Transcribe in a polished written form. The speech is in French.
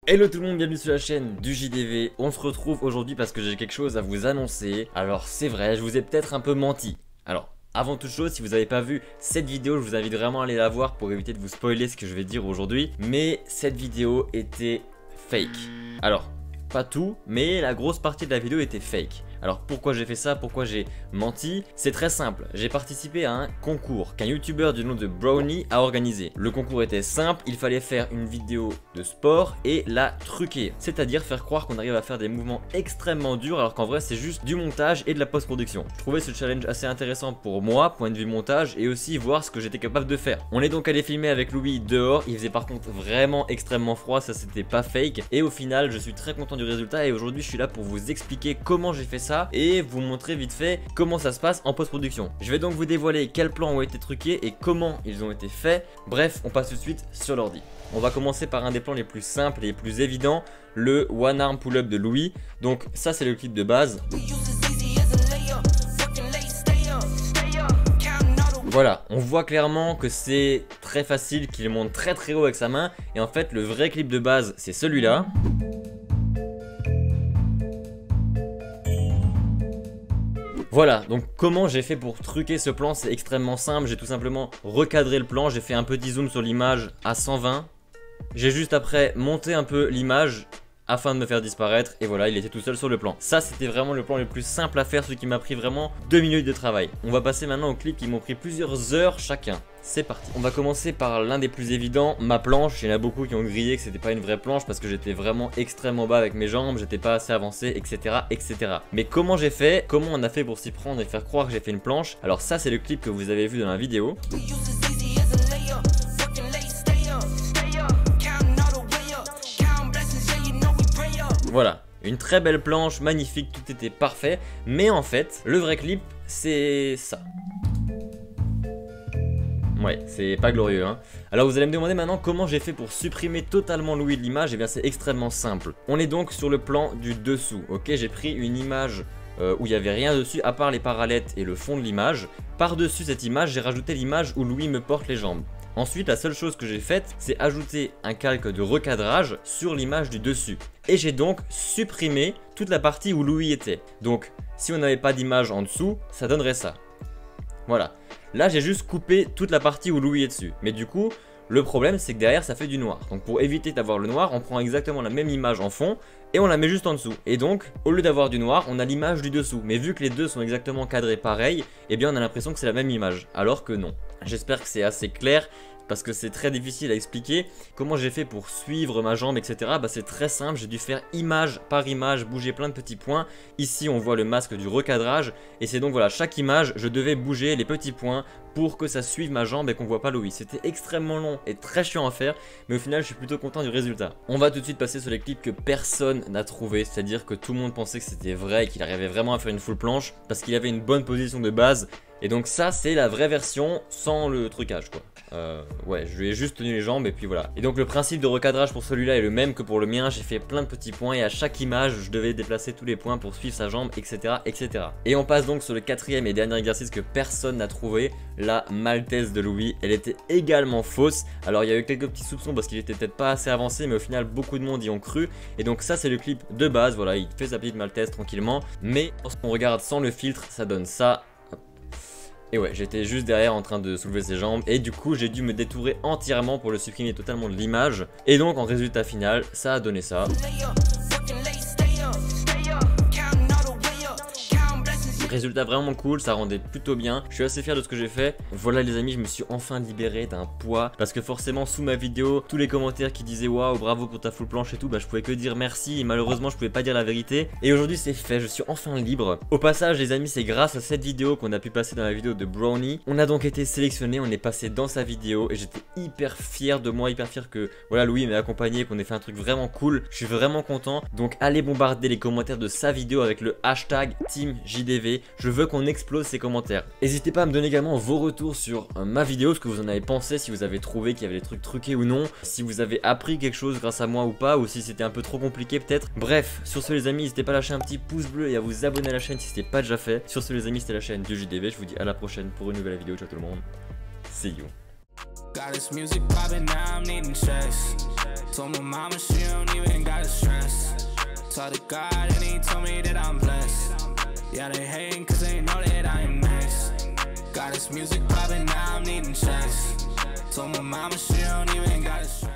Hello tout le monde, bienvenue sur la chaîne du JDV. On se retrouve aujourd'hui parce que j'ai quelque chose à vous annoncer. Alors c'est vrai, je vous ai peut-être un peu menti. Alors avant toute chose, si vous n'avez pas vu cette vidéo, je vous invite vraiment à aller la voir pour éviter de vous spoiler ce que je vais dire aujourd'hui. Mais cette vidéo était fake. Alors pas tout, mais la grosse partie de la vidéo était fake. Alors pourquoi j'ai fait ça, pourquoi j'ai menti? C'est très simple, j'ai participé à un concours qu'un youtubeur du nom de Brownie a organisé. Le concours était simple, il fallait faire une vidéo de sport et la truquer. C'est-à-dire faire croire qu'on arrive à faire des mouvements extrêmement durs alors qu'en vrai c'est juste du montage et de la post-production. Je trouvais ce challenge assez intéressant pour moi, point de vue montage, et aussi voir ce que j'étais capable de faire. On est donc allé filmer avec Louis dehors, il faisait par contre vraiment extrêmement froid, ça c'était pas fake. Et au final je suis très content du résultat et aujourd'hui je suis là pour vous expliquer comment j'ai fait ça et vous montrer vite fait comment ça se passe en post-production. Je vais donc vous dévoiler quels plans ont été truqués et comment ils ont été faits. Bref, on passe tout de suite sur l'ordi. On va commencer par un des plans les plus simples et les plus évidents, le one arm pull-up de Louis. Donc ça c'est le clip de base. Voilà, on voit clairement que c'est très facile, qu'il monte très haut avec sa main. Et en fait le vrai clip de base c'est celui-là. Voilà, donc comment j'ai fait pour truquer ce plan? C'est extrêmement simple, j'ai tout simplement recadré le plan, j'ai fait un petit zoom sur l'image à 120. J'ai juste après monté un peu l'image afin de me faire disparaître et voilà, il était tout seul sur le plan. Ça c'était vraiment le plan le plus simple à faire, celui qui m'a pris vraiment 2 minutes de travail. On va passer maintenant aux clips qui m'ont pris plusieurs heures chacun. C'est parti. On va commencer par l'un des plus évidents, ma planche. Il y en a beaucoup qui ont grillé que c'était pas une vraie planche parce que j'étais vraiment extrêmement bas avec mes jambes, j'étais pas assez avancé, etc. Mais comment j'ai fait? Comment on a fait pour s'y prendre et faire croire que j'ai fait une planche? Alors ça c'est le clip que vous avez vu dans la vidéo. Voilà, une très belle planche, magnifique, tout était parfait. Mais en fait, le vrai clip, c'est ça. Ouais, c'est pas glorieux hein. Alors vous allez me demander maintenant comment j'ai fait pour supprimer totalement Louis de l'image. Et bien c'est extrêmement simple. On est donc sur le plan du dessous, ok. J'ai pris une image où il n'y avait rien dessus à part les parallettes et le fond de l'image. Par-dessus cette image, j'ai rajouté l'image où Louis me porte les jambes. Ensuite, la seule chose que j'ai faite, c'est ajouter un calque de recadrage sur l'image du dessus. Et j'ai donc supprimé toute la partie où Louis était. Donc, si on n'avait pas d'image en dessous, ça donnerait ça. Voilà. Là, j'ai juste coupé toute la partie où Louis est dessus. Mais du coup, le problème, c'est que derrière, ça fait du noir. Donc, pour éviter d'avoir le noir, on prend exactement la même image en fond et on la met juste en dessous. Et donc, au lieu d'avoir du noir, on a l'image du dessous. Mais vu que les deux sont exactement cadrés pareil, eh bien, on a l'impression que c'est la même image. Alors que non. J'espère que c'est assez clair parce que c'est très difficile à expliquer. Comment j'ai fait pour suivre ma jambe, etc. Bah c'est très simple, j'ai dû faire image par image, bouger plein de petits points. Ici on voit le masque du recadrage et c'est donc voilà, chaque image je devais bouger les petits points pour que ça suive ma jambe et qu'on voit pas Louis. C'était extrêmement long et très chiant à faire, mais au final je suis plutôt content du résultat. On va tout de suite passer sur les clips que personne n'a trouvé, c'est-à-dire que tout le monde pensait que c'était vrai et qu'il arrivait vraiment à faire une full planche parce qu'il avait une bonne position de base. Et donc ça c'est la vraie version sans le trucage quoi. Ouais, je lui ai juste tenu les jambes et puis voilà. Et donc le principe de recadrage pour celui-là est le même que pour le mien. J'ai fait plein de petits points et à chaque image je devais déplacer tous les points pour suivre sa jambe, etc. Et on passe donc sur le quatrième et dernier exercice que personne n'a trouvé, la maltaise de Louis. Elle était également fausse. Alors il y a eu quelques petits soupçons parce qu'il était peut-être pas assez avancé, mais au final beaucoup de monde y ont cru. Et donc ça c'est le clip de base, voilà, il fait sa petite maltaise tranquillement. Mais lorsqu'on regarde sans le filtre, ça donne ça. Et ouais, j'étais juste derrière en train de soulever ses jambes et du coup j'ai dû me détourer entièrement pour le supprimer totalement de l'image. Et donc en résultat final, ça a donné ça. Résultat vraiment cool, ça rendait plutôt bien. Je suis assez fier de ce que j'ai fait. Voilà les amis, je me suis enfin libéré d'un poids. Parce que forcément sous ma vidéo, tous les commentaires qui disaient waouh bravo pour ta full planche et tout, bah je pouvais que dire merci et malheureusement je pouvais pas dire la vérité. Et aujourd'hui c'est fait, je suis enfin libre. Au passage les amis, c'est grâce à cette vidéo qu'on a pu passer dans la vidéo de Brownie. On a donc été sélectionné, on est passé dans sa vidéo et j'étais hyper fier de moi, hyper fier que voilà Louis m'ait accompagné, qu'on ait fait un truc vraiment cool. Je suis vraiment content. Donc allez bombarder les commentaires de sa vidéo avec le hashtag TeamJDV. Je veux qu'on explose ces commentaires. N'hésitez pas à me donner également vos retours sur ma vidéo, ce que vous en avez pensé, si vous avez trouvé qu'il y avait des trucs truqués ou non, si vous avez appris quelque chose grâce à moi ou pas, ou si c'était un peu trop compliqué peut-être. Bref, sur ce les amis, n'hésitez pas à lâcher un petit pouce bleu et à vous abonner à la chaîne si ce n'est pas déjà fait. Sur ce les amis, c'était la chaîne du JDV, je vous dis à la prochaine pour une nouvelle vidéo. Ciao tout le monde, see you. Got this music popping, now I'm needing checks. Told my mama she don't even gotta stress. Talk to God and he told me that I'm blessed. Yeah, they hating cause they know that I am next. Got this music poppin', now I'm needing checks. Told my mama she don't even gotta stress.